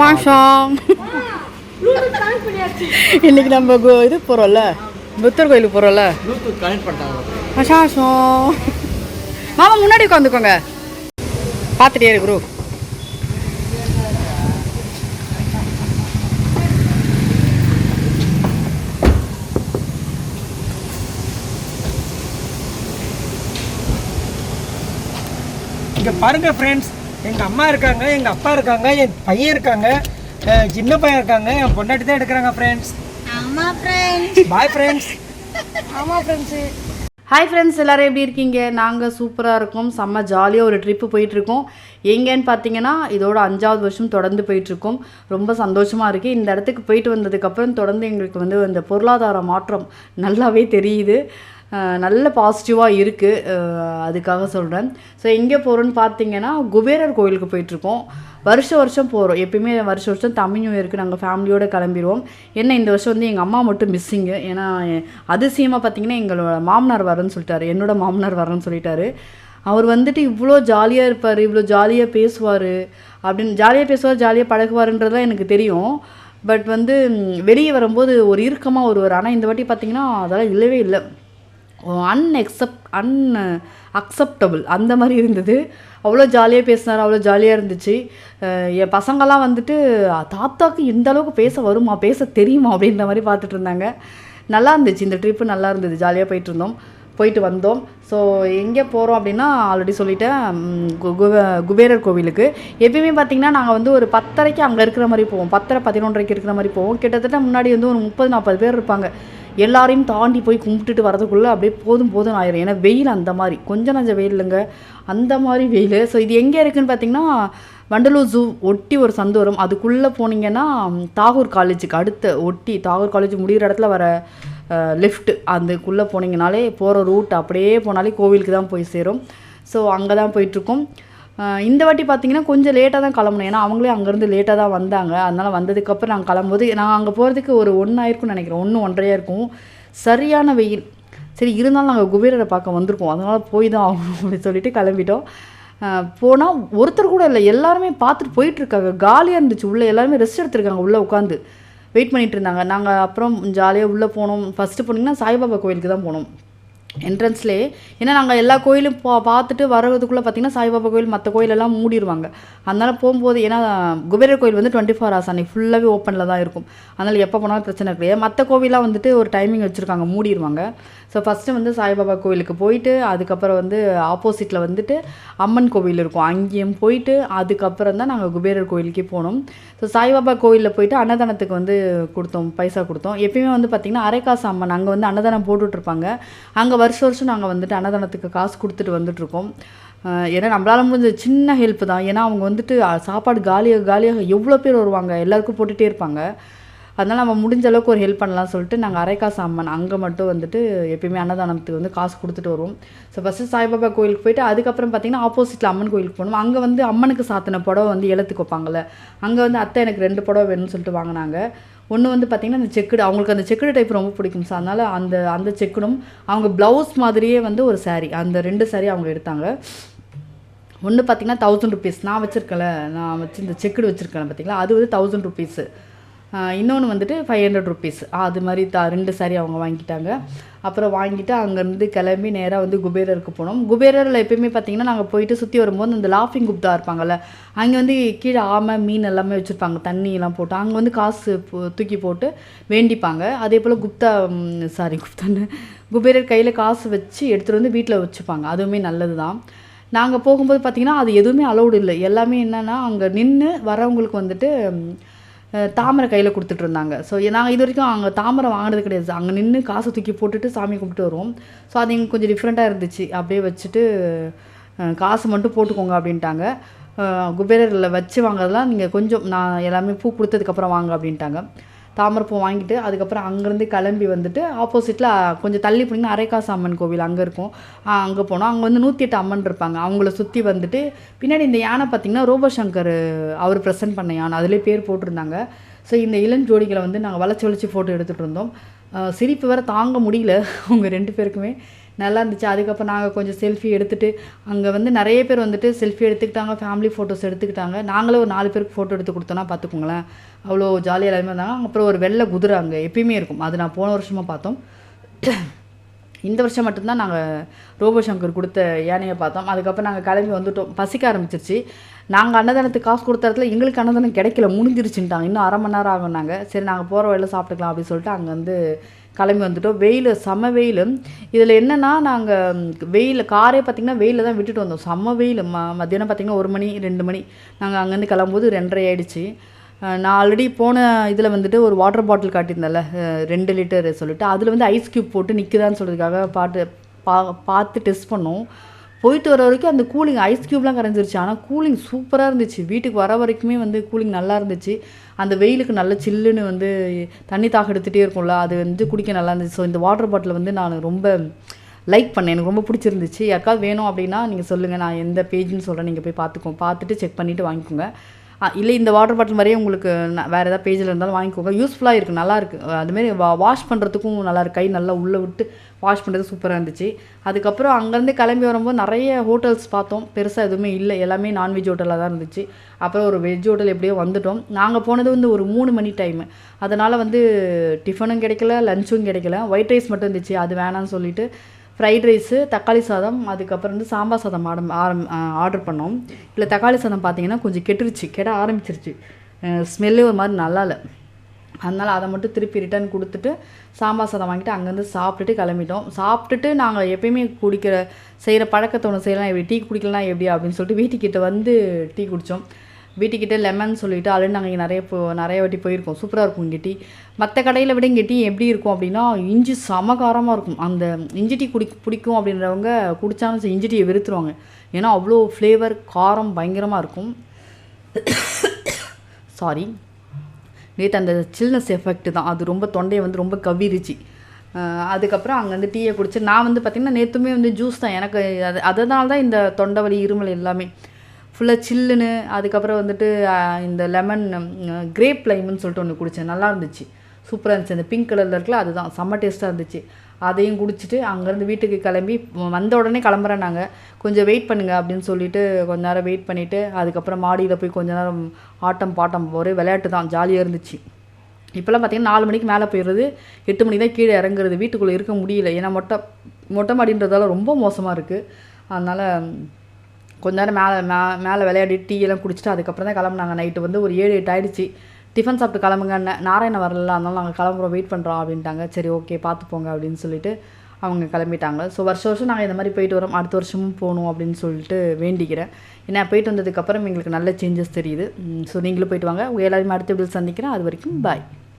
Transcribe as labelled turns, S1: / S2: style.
S1: மாஷம் இன்னைக்கு நம்ம இது போகிறோம்ல, புத்தர் கோயிலுக்கு போகிறோம்ல. மஷாஷம் மாமா முன்னாடி உட்காந்துக்கோங்க, பார்த்துட்டே இரு குரு.
S2: இங்கே பாருங்கள் ஃப்ரெண்ட்ஸ், எங்கள் அம்மா இருக்காங்க, எங்கள் அப்பா இருக்காங்க, என் பையன் இருக்காங்க, சின்ன பையன் இருக்காங்க, என் பொண்டாட்டி தான் எடுக்கிறாங்க ஃப்ரெண்ட்ஸ்.
S3: ஆமாம் ஃப்ரெண்ட்ஸ்.
S2: Bye friends.
S3: ஆமாம் ஃப்ரெண்ட்ஸு.
S1: ஹாய் ஃப்ரெண்ட்ஸ், எல்லோரும் எப்படி இருக்கீங்க? நாங்கள் சூப்பராக இருக்கோம். செம்ம ஜாலியாக ஒரு ட்ரிப்பு போயிட்டுருக்கோம். எங்கேன்னு பார்த்தீங்கன்னா இதோட 5வது வருஷம் தொடர்ந்து போயிட்டுருக்கோம். ரொம்ப சந்தோஷமாக இருக்குது. இந்த இடத்துக்கு போயிட்டு வந்ததுக்கப்புறம் தொடர்ந்து எங்களுக்கு வந்து இந்த பொருளாதார மாற்றம் நல்லாவே தெரியுது. நல்ல பாசிட்டிவாக இருக்குது, அதுக்காக சொல்கிறேன். ஸோ எங்கே போகிறோன்னு பார்த்தீங்கன்னா குபேரர் கோயிலுக்கு போயிட்டுருக்கோம். வருஷம் போகிறோம். எப்பயுமே வருஷம் தமிழ் நியூ இயருக்கு நாங்கள் ஃபேமிலியோடு கிளம்பிடுவோம். என்ன இந்த வருஷம் வந்து எங்கள் அம்மா மட்டும் மிஸ்ஸிங்கு. ஏன்னா அதிசயமாக பார்த்தீங்கன்னா எங்களோட மாமனார் வரேன்னு சொல்லிட்டாரு, என்னோட மாமனார் வரேன்னு சொல்லிட்டாரு. அவர் வந்துட்டு இவ்வளோ ஜாலியாக இருப்பார், இவ்வளோ ஜாலியாக பேசுவார், அப்படின்னு ஜாலியாக பேசுவார், ஜாலியாக பழகுவாருன்றதுலாம் எனக்கு தெரியும். பட் வந்து வெளியே வரும்போது ஒரு இறுக்கமாக வருவார். ஆனால் இந்த வாட்டி பார்த்திங்கன்னா அதெல்லாம் இல்லவே இல்லை. அக்செப்டபுள் அந்த மாதிரி இருந்தது. அவ்வளோ ஜாலியாக பேசினார், அவ்வளோ ஜாலியாக இருந்துச்சு. என் பசங்கள்லாம் வந்துட்டு தாத்தாவுக்கு இந்த அளவுக்கு பேச வருமா, பேச தெரியுமா அப்படின்ற மாதிரி பார்த்துட்டு இருந்தாங்க. நல்லா இருந்துச்சு இந்த ட்ரிப்பு, நல்லா இருந்தது. ஜாலியாக போயிட்டு வந்தோம். ஸோ எங்கே போகிறோம் அப்படின்னா ஆல்ரெடி சொல்லிட்டேன், குபேரர் கோவிலுக்கு. எப்பயுமே பார்த்திங்கன்னா நாங்கள் வந்து ஒரு 10:30 அங்கே இருக்கிற மாதிரி போவோம், 10:11 இருக்கிற மாதிரி போவோம். கிட்டத்தட்ட முன்னாடி வந்து ஒரு 30-40 பேர் இருப்பாங்க. எல்லாரையும் தாண்டி போய் கும்பிட்டுட்டு வரதுக்குள்ளே அப்படியே போதும் ஆயிரும். ஏன்னா வெயில் அந்த மாதிரி, கொஞ்சம் நஞ்சம் வெயில் இல்லைங்க, அந்த மாதிரி வெயில். ஸோ இது எங்கே இருக்குதுன்னு பார்த்திங்கன்னா வண்டலூர் ஜூ ஒட்டி ஒரு சந்து வரும். அதுக்குள்ளே போனீங்கன்னா தாகூர் காலேஜுக்கு அடுத்த ஒட்டி, தாகூர் காலேஜ் முடிகிற இடத்துல வர லெஃப்ட்டு அதுக்குள்ளே போனீங்கனாலே போகிற ரூட் அப்படியே போனாலே கோவிலுக்கு தான் போய் சேரும். ஸோ அங்கே தான் போயிட்டுருக்கோம். இந்த வாட்டி பார்த்திங்கன்னா கொஞ்சம் லேட்டாக தான் கிளம்பணும். ஏன்னா அவங்களே அங்கேருந்து லேட்டாக தான் வந்தாங்க. அதனால் வந்ததுக்கப்புறம் நாங்கள் கிளம்பும்போது நாங்கள் அங்கே போகிறதுக்கு ஒரு 1 ஆயிருக்கும்னு நினைக்கிறேன், 1-1:30 இருக்கும். சரியான வெயில். சரி இருந்தாலும் நாங்கள் குபேரரை பார்க்க வந்திருக்கோம், அதனால் போய் தான் ஆகணும் அப்படின்னு சொல்லிட்டு கிளம்பிட்டோம். போனால் ஒருத்தர் கூட இல்லை, எல்லாருமே பார்த்துட்டு போயிட்டுருக்காங்க. காலியாக இருந்துச்சு உள்ளே, எல்லாருமே ரெஸ்ட் எடுத்துருக்காங்க, உள்ளே உட்காந்து வெயிட் பண்ணிகிட்டு இருந்தாங்க. நாங்கள் அப்புறம் ஜாலியாக உள்ளே போனோம். ஃபஸ்ட்டு போனீங்கன்னா சாய்பாபா கோயிலுக்கு தான் போனோம் என்ட்ரன்ஸ்லேயே. ஏன்னா நாங்கள் எல்லா கோயிலும் பார்த்துட்டு வர்றதுக்குள்ளே பார்த்திங்கன்னா சாய்பாபா கோயில் மற்ற கோயிலெல்லாம் மூடிடுவாங்க. அதனால் போகும்போது, ஏன்னா குபேரர் கோயில் வந்து 24 hours அன்றைக்கி ஃபுல்லாகவே ஓப்பனில் தான் இருக்கும். அதனால் எப்போ போனாலும் பிரச்சனை கிடையாது. மற்ற கோவிலாம் வந்துட்டு ஒரு டைமிங் வச்சுருக்காங்க, மூடிடுவாங்க. ஸோ ஃபஸ்ட்டு வந்து சாய்பாபா கோயிலுக்கு போயிட்டு அதுக்கப்புறம் வந்து ஆப்போசிட்டில் வந்துட்டு அம்மன் கோவில் இருக்கும், அங்கேயும் போயிட்டு அதுக்கப்புறம் தான் நாங்கள் குபேரர் கோயிலுக்கே போனோம். ஸோ சாய்பாபா கோயிலில் போயிட்டு அன்னதானத்துக்கு வந்து பைசா கொடுத்தோம். எப்பயுமே வந்து பார்த்திங்கன்னா அரைக்காசு அம்மன் அங்கே வந்து அன்னதானம் போட்டுட்ருப்பாங்க. அங்கே வருஷம் நாங்கள் வந்துட்டு அன்னதானத்துக்கு காசு கொடுத்துட்டு வந்துட்ருக்கோம். ஏன்னா நம்மளால் முடிஞ்ச சின்ன ஹெல்ப் தான். ஏன்னா அவங்க வந்துட்டு சாப்பாடு காலியாக எவ்வளோ பேர் வருவாங்க, எல்லாருக்கும் போட்டுகிட்டே இருப்பாங்க. அதனால் நம்ம முடிஞ்ச அளவுக்கு ஒரு ஹெல்ப் பண்ணலாம்னு சொல்லிட்டு நாங்கள் அரைக்காசு அம்மன் அங்கே மட்டும் வந்துட்டு எப்பயுமே அன்னதானத்துக்கு வந்து காசு கொடுத்துட்டு வருவோம். ஸோ ஃபஸ்ட்டு சாய்பாபா கோயிலுக்கு போயிட்டு அதுக்கப்புறம் பார்த்திங்கன்னா ஆப்போசிட்டில் அம்மன் கோயிலுக்கு போகணும். அங்கே வந்து அம்மனுக்கு சாத்தின புடவை வந்து ஏலத்துக்கு வைப்பாங்கள்ல, அங்கே வந்து அத்தை எனக்கு 2 புடவை வேணும்னு சொல்லிட்டு வாங்கினாங்க. ஒன்று வந்து பார்த்திங்கன்னா அந்த செக்குடு, அவங்களுக்கு அந்த செக்குடு டைப் ரொம்ப பிடிக்கும். ஸோ அதனால் அந்த செக்குடும் அவங்க ப்ளவுஸ் மாதிரியே வந்து ஒரு சாரீ, அந்த 2 சாரீ அவங்க எடுத்தாங்க. ஒன்று பார்த்திங்கன்னா 1000 rupees, நான் வச்சு இந்த செக்குடு வச்சுருக்கேன் பார்த்திங்களா, அது வந்து 1000 rupees. இன்னொன்று வந்துட்டு 500 rupees. அது மாதிரி 2 சாரீ அவங்க வாங்கிட்டாங்க. அப்புறம் வாங்கிட்டு அங்கேருந்து கிளம்பி நேராக வந்து குபேரருக்கு போனோம். குபேரரில் எப்பயுமே பார்த்திங்கன்னா நாங்கள் போயிட்டு சுற்றி வரும்போது இந்த லாஃபிங் குப்தா இருப்பாங்கள்ல, அங்கே வந்து கீழே ஆமை மீன் எல்லாமே வச்சுருப்பாங்க, தண்ணியெல்லாம் போட்டு அங்கே வந்து காசு தூக்கி போட்டு வேண்டிப்பாங்க. அதே போல் குபேரர் கையில் காசு வச்சு எடுத்துகிட்டு வந்து வீட்டில் வச்சுப்பாங்க, அதுவுமே நல்லது தான். நாங்கள் போகும்போது பார்த்திங்கன்னா அது எதுவுமே அலௌடு இல்லை. எல்லாமே என்னென்னா அங்கே நின்று வரவங்களுக்கு வந்துட்டு தாமரை கையில் கொடுத்துட்ருந்தாங்க. ஸோ நாங்கள் இது வரைக்கும் அங்கே தாமரை வாங்கினது கிடையாது. அங்கே நின்று காசை தூக்கி போட்டுட்டு சாமி கும்பிட்டு வருவோம். ஸோ அது எங்களுக்கு கொஞ்சம் டிஃப்ரெண்ட்டாக இருந்துச்சு. அப்படியே வச்சுட்டு காசு மட்டும் போட்டுக்கோங்க அப்படின்ட்டாங்க. குபேரரில் வச்சு வாங்குறதுலாம் நீங்கள் கொஞ்சம் நான் எல்லாமே பூ கொடுத்ததுக்கப்புறம் வாங்க அப்படின்ட்டாங்க. தாமரைப்பூ வாங்கிட்டு அதுக்கப்புறம் அங்கேருந்து கிளம்பி வந்துட்டு ஆப்போசிட்டில் கொஞ்சம் தள்ளி போனீங்கன்னா அரைக்காசு அம்மன் கோவில் அங்கே இருக்கும். அங்கே போனோம். அங்கே வந்து 108 அம்மன் இருப்பாங்க. அவங்கள சுற்றி வந்துட்டு பின்னாடி இந்த யானை பார்த்திங்கன்னா ரோபோசங்கர் அவர் ப்ரெசென்ட் பண்ண யானை, அதிலே பேர் போட்டிருந்தாங்க. ஸோ இந்த இளஞ்சோடிகளை வந்து நாங்கள் வளைச்சி ஃபோட்டோ எடுத்துகிட்டு இருந்தோம். சிரிப்பு வேறு தாங்க முடியல அவங்க 2 பேருக்குமே. நல்லா இருந்துச்சு. அதுக்கப்புறம் நாங்கள் கொஞ்சம் செல்ஃபி எடுத்துகிட்டு அங்கே வந்து நிறைய பேர் வந்துட்டு செல்ஃபி எடுத்துக்கிட்டாங்க, ஃபேமிலி ஃபோட்டோஸ் எடுத்துக்கிட்டாங்க. நாங்களே ஒரு 4 பேருக்கு ஃபோட்டோ எடுத்து கொடுத்தோன்னா பார்த்துக்கோங்களேன், அவ்வளோ ஜாலியாக எல்லாருமே இருந்தாங்க. அப்புறம் ஒரு வெள்ளை குதிரை அங்கே எப்பயுமே இருக்கும், அது நான் போன வருஷமாக பார்த்தோம். இந்த வருஷம் மட்டும்தான் நாங்கள் ரோபோ சங்கர் கொடுத்த யானையை பார்த்தோம். அதுக்கப்புறம் நாங்கள் கிளம்பி வந்துவிட்டோம். பசிக்க ஆரம்பிச்சிருச்சு. நாங்கள் அன்னதானத்துக்கு காசு கொடுத்த இடத்துல எங்களுக்கு அன்னதானம் கிடைக்கல, முடிஞ்சிருச்சுட்டாங்க. இன்னும் 1/2 மணி நேரம் ஆகும்னாங்க. சரி நாங்கள் போகிற வழியில் சாப்பிட்டுக்கலாம் அப்படின்னு சொல்லிட்டு அங்கே வந்து கிளம்பி வந்துவிட்டோம். வெயில் செம்ம வெயில். இதில் என்னென்னா நாங்கள் வெயில் காரே பார்த்திங்கன்னா வெயிலில் தான் விட்டுட்டு வந்தோம். செம்ம வெயில். மத்தியானம் பார்த்திங்கன்னா 1 மணி 2 மணி நாங்கள் அங்கேருந்து கிளம்பும்போது 2:30 ஆகிடுச்சு. நான் ஆல்ரெடி போன இதில் வந்துட்டு ஒரு வாட்டர் பாட்டில் காட்டியிருந்தேன்ல 2 லிட்டர் சொல்லிட்டு, அதில் வந்து ஐஸ் க்யூப் போட்டு நிற்குதான்னு சொல்கிறதுக்காக பார்த்து டெஸ்ட் பண்ணோம். போயிட்டு வர வரைக்கும் அந்த கூலிங் ஐஸ் க்யூப்லாம் கரைஞ்சிருச்சு. ஆனால் கூலிங் சூப்பராக இருந்துச்சு. வீட்டுக்கு வர வரைக்குமே வந்து கூலிங் நல்லா இருந்துச்சு. அந்த வெயிலுக்கு நல்ல சில்லுன்னு வந்து தண்ணி தாக எடுத்துகிட்டே இருக்கும்ல, அது வந்து குடிக்க நல்லா இருந்துச்சு. ஸோ இந்த வாட்டர் பாட்டில் வந்து நான் ரொம்ப லைக் பண்ணேன், எனக்கு ரொம்ப பிடிச்சிருந்துச்சு. யாருக்காவது வேணும் அப்படின்னா நீங்கள் சொல்லுங்கள், நான் எந்த பேஜ்னு சொல்கிறேன், நீங்கள் போய் பார்த்துட்டு செக் பண்ணிவிட்டு வாங்கிக்கோங்க. இல்லை இந்த வாட்டர் பாட்டில் மாதிரியே உங்களுக்கு வேறு ஏதாவது பேஜில் இருந்தாலும் வாங்கிக்கோங்க. யூஸ்ஃபுல்லாக இருக்குது, நல்லாயிருக்கு. அதுமாரி வாஷ் பண்ணுறதுக்கும் நல்லாயிருக்கு. கை நல்லா உள்ளே விட்டு வாஷ் பண்ணுறது சூப்பராக இருந்துச்சு. அதுக்கப்புறம் அங்கேருந்து கிளம்பி வரும்போது நிறைய ஹோட்டல்ஸ் பார்த்தோம். பெருசாக எதுவுமே இல்லை, எல்லாமே நான்வெஜ் ஹோட்டலாக தான் இருந்துச்சு. அப்புறம் ஒரு வெஜ் ஹோட்டல் எப்படியோ வந்துவிட்டோம். நாங்கள் போனது வந்து ஒரு 3 மணி டைமு. அதனால் வந்து டிஃபனும் கிடைக்கல, லஞ்சும் கிடைக்கல. ஒயிட் ரைஸ் மட்டும் இருந்துச்சு, அது வேணான்னு சொல்லிவிட்டு ஃப்ரைட் ரைஸு, தக்காளி சாதம், அதுக்கப்புறம் வந்து சாம்பார் சாதம் ஆர்டர் பண்ணோம். இல்லை தக்காளி சாதம் பார்த்திங்கன்னா கொஞ்சம் கெட ஆரம்பிச்சிருச்சு. ஸ்மெல்லே ஒரு மாதிரி நல்லா இல்லை. அதனால் அதை மட்டும் திருப்பி ரிட்டர்ன் கொடுத்துட்டு சாம்பார் சாதம் வாங்கிட்டு அங்கேருந்து சாப்பிட்டுட்டு கிளம்பிட்டோம். சாப்பிட்டுட்டு நாங்கள் எப்பயுமே செய்கிற பழக்கத்தை ஒன்று செய்யலாம், எப்படி டீ குடிக்கலாம் எப்படி அப்படின்னு சொல்லிட்டு வீட்டுக்கிட்ட வந்து டீ குடித்தோம். வீட்டுக்கிட்ட லெமன் சொல்லிவிட்டு ஆல்ரெடி நாங்கள் இங்கே நிறைய வாட்டி போயிருக்கோம். சூப்பராக இருக்கும் இங்கே டீ. மற்ற கடையில் விட இங்கே டீ எப்படி இருக்கும் அப்படின்னா, இஞ்சி செம காரமாக இருக்கும். அந்த இஞ்சி டீ பிடிக்கும் அப்படின்றவங்க குடித்தாலும் இஞ்சி டீயை வெறுத்துருவாங்க. ஏன்னா அவ்வளோ ஃப்ளேவர், காரம் பயங்கரமாக இருக்கும். சாரி, நேற்று அந்த சில்னஸ் எஃபெக்ட் தான், அது ரொம்ப தொண்டையை வந்து ரொம்ப கவ்விருச்சு. அதுக்கப்புறம் அங்கே வந்து டீயை குடிச்சு நான் வந்து பார்த்திங்கன்னா நேற்றுமே வந்து ஜூஸ் தான் எனக்கு. அதனால தான் இந்த தொண்டை வலி, இருமல் எல்லாமே ஃபுல்லாக சில்லுன்னு. அதுக்கப்புறம் வந்துட்டு இந்த லெமன் கிரேப் லைம்னு சொல்லிட்டு ஒன்று குடித்தேன், நல்லா இருந்துச்சு, சூப்பராக இருந்துச்சு. அந்த பிங்க் கலரில் இருக்குல்ல, அதுதான் செம்ம டேஸ்ட்டாக இருந்துச்சு. அதையும் குடிச்சிட்டு அங்கேருந்து வீட்டுக்கு கிளம்பி வந்த உடனே கிளம்புறேன். நாங்கள் கொஞ்சம் வெயிட் பண்ணுங்கள் அப்படின்னு சொல்லிவிட்டு கொஞ்ச நேரம் வெயிட் பண்ணிவிட்டு அதுக்கப்புறம் மாடியில் போய் கொஞ்ச நேரம் ஆட்டம் பாட்டம், ஒரே விளையாட்டு தான், ஜாலியாக இருந்துச்சு. இப்போல்லாம் பார்த்திங்கன்னா 4 மணிக்கு மேலே போயிடுறது, 8 மணிக்கு தான் கீழே இறங்குறது. வீட்டுக்குள்ளே இருக்க முடியல, ஏன்னா மொட்டை மாடின்றதால ரொம்ப மோசமாக இருக்குது. அதனால் கொஞ்ச நேரம் மேலே விளையாடிட்டு டீயெல்லாம் குடிச்சிட்டு அதுக்கப்புறம் தான் கிளம்புனாங்க. நைட்டு வந்து ஒரு 7-8 ஆகிடுச்சு. டிஃபன் சாப்பிட்டு கிளம்புங்கன்னு, நாராயணன் வரல, அதனால நாங்கள் கிளம்புறோம், வெயிட் பண்ணுறோம் அப்படின்ட்டாங்க. சரி ஓகே பார்த்து போங்க அப்படின்னு சொல்லிட்டு அவங்க கிளம்பிட்டாங்க. ஸோ வருஷம் நாங்கள் இந்த மாதிரி போயிட்டு வரோம். அடுத்த வருஷமும் போகணும் அப்படின்னு சொல்லிட்டு வேண்டிக்கிறேன். ஏன்னா போயிட்டு வந்ததுக்கப்புறம் எங்களுக்கு நல்ல சேஞ்சஸ் தெரியுது. ஸோ நீங்களும் போயிட்டு வாங்க. உங்கள் எல்லாருமே அடுத்த வீடியோ சந்திக்கிறேன். அது வரைக்கும் பாய்.